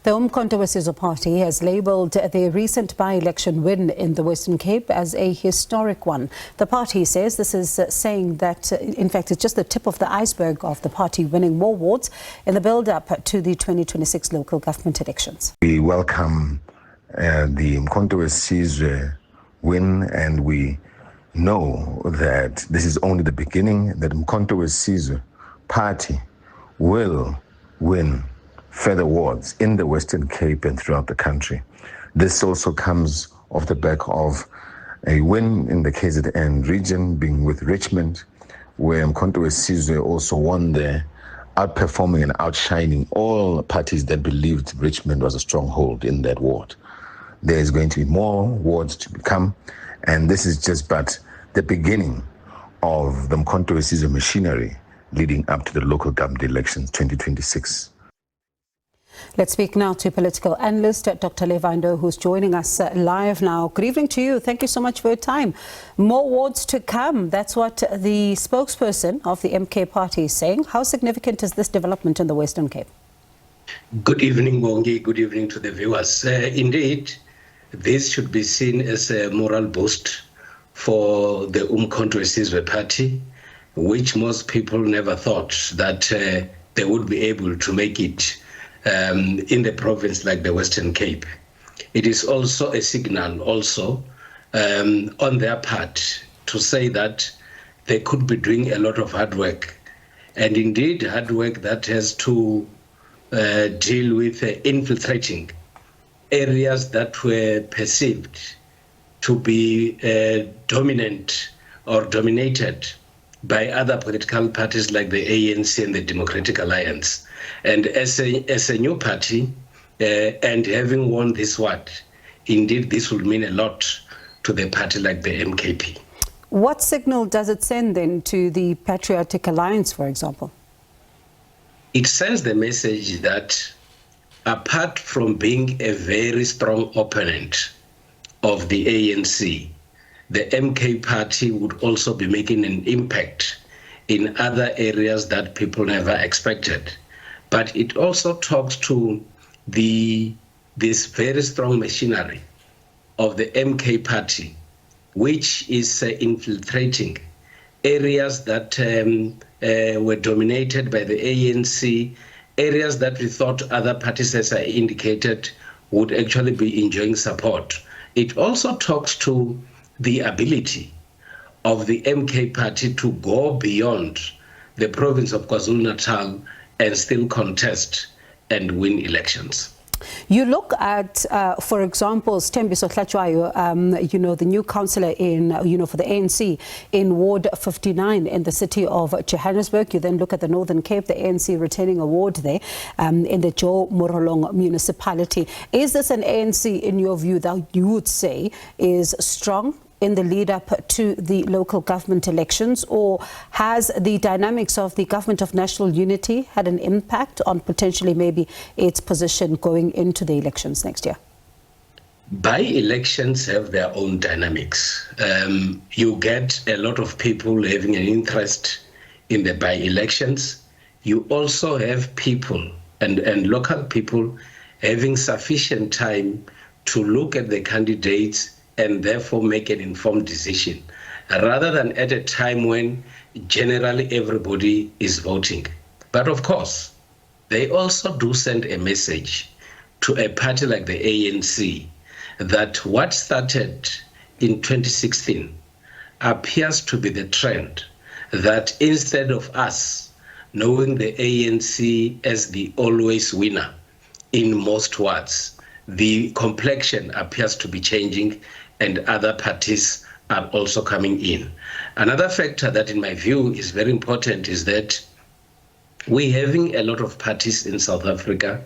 The Umkhonto weSizwe party has labelled their recent by-election win in the Western Cape as a historic one. The party says this is saying that, in fact, it's just the tip of the iceberg of the party winning more wards in the build-up to the 2026 local government elections. We welcome the Umkhonto weSizwe win, and we know that this is only the beginning, that Umkhonto weSizwe party will win further wards in the Western Cape and throughout the country. This also comes off the back of a win in the KZN region, being with Richmond, where Umkhonto weSizwe also won there, outperforming and outshining all parties that believed Richmond was a stronghold in that ward. There is going to be more wards to become, and this is just but the beginning of the Umkhonto weSizwe machinery leading up to the local government elections 2026. Let's speak now to political analyst Dr. Levy Ndou, who's joining us live now. Good evening to you. Thank you so much for your time. More wards to come. That's what the spokesperson of the MK party is saying. How significant is this development in the Western Cape? Good evening, Bongi. Good evening to the viewers. Indeed, this should be seen as a moral boost for the Umkhonto weSizwe party, which most people never thought that they would be able to make it in the province like the Western Cape. It is also a signal on their part to say that they could be doing a lot of hard work, and indeed hard work that has to deal with infiltrating areas that were perceived to be dominant or dominated by other political parties like the ANC and the Democratic Alliance. And as a new party, and having won this ward, indeed this will mean a lot to the party like the MKP. What signal does it send then to the Patriotic Alliance, for example? It sends the message that apart from being a very strong opponent of the ANC, the MK party would also be making an impact in other areas that people never expected. But it also talks to this very strong machinery of the MK party, which is infiltrating areas that were dominated by the ANC, areas that we thought other parties, as I indicated, would actually be enjoying support. It also talks to the ability of the MK party to go beyond the province of KwaZulu-Natal and still contest and win elections. You look at, for example, Stembiso Hlatshwayo, the new councillor for the ANC in Ward 59 in the city of Johannesburg. You then look at the Northern Cape, the ANC retaining a ward there in the Joe Morolong municipality. Is this an ANC, in your view, that you would say is strong in the lead up to the local government elections, or has the dynamics of the government of national unity had an impact on potentially maybe its position going into the elections next year? By-elections have their own dynamics. You get a lot of people having an interest in the by-elections. You also have people and local people having sufficient time to look at the candidates and therefore make an informed decision, rather than at a time when generally everybody is voting. But of course, they also do send a message to a party like the ANC that what started in 2016 appears to be the trend, that instead of us knowing the ANC as the always winner in most wards, the complexion appears to be changing and other parties are also coming in. Another factor that in my view is very important is that we're having a lot of parties in South Africa,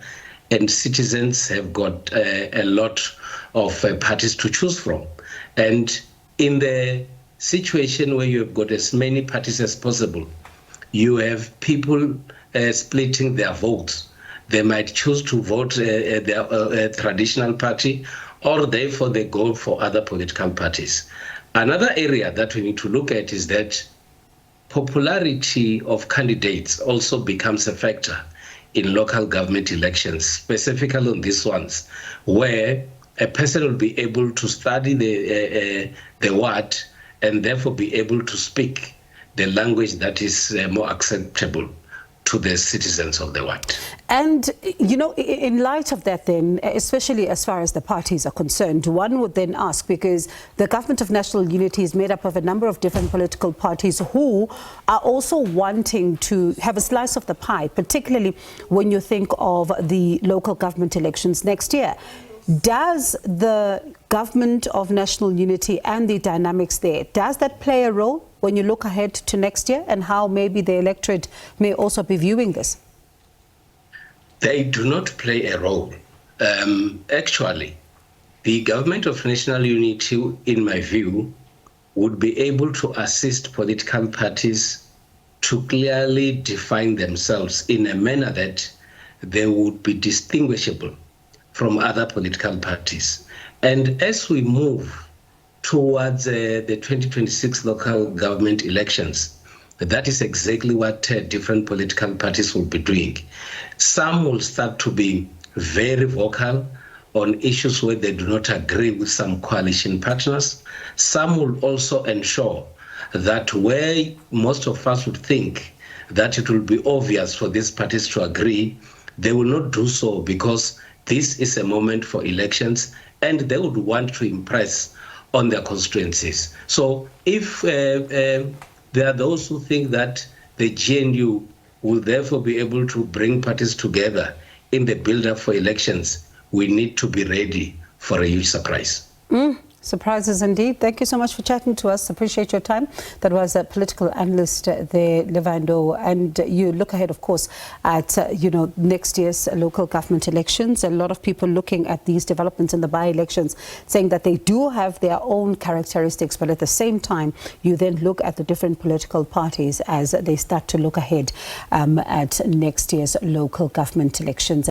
and citizens have got a lot of parties to choose from. And in the situation where you have got as many parties as possible, you have people splitting their votes. They might choose to vote their traditional party, or therefore they go for other political parties. Another area that we need to look at is that popularity of candidates also becomes a factor in local government elections, specifically on these ones, where a person will be able to study the word and therefore be able to speak the language that is more acceptable to the citizens of the ward. And, you know, in light of that then, especially as far as the parties are concerned, one would then ask, because the Government of National Unity is made up of a number of different political parties who are also wanting to have a slice of the pie, particularly when you think of the local government elections next year. Does the Government of National Unity and the dynamics there, does that play a role when you look ahead to next year, and how maybe the electorate may also be viewing this? They do not play a role. Actually, the Government of National Unity, in my view, would be able to assist political parties to clearly define themselves in a manner that they would be distinguishable from other political parties. And as we move towards the 2026 local government elections, that is exactly what different political parties will be doing. Some will start to be very vocal on issues where they do not agree with some coalition partners. Some will also ensure that where most of us would think that it will be obvious for these parties to agree, they will not do so, because this is a moment for elections and they would want to impress on their constituencies. So if there are those who think that the GNU will therefore be able to bring parties together in the build-up for elections, we need to be ready for a huge surprise. Surprises indeed. Thank you so much for chatting to us. Appreciate your time. That was a political analyst there, Levy Ndou. And you look ahead, of course, at next year's local government elections. A lot of people looking at these developments in the by-elections, saying that they do have their own characteristics, but at the same time, you then look at the different political parties as they start to look ahead at next year's local government elections.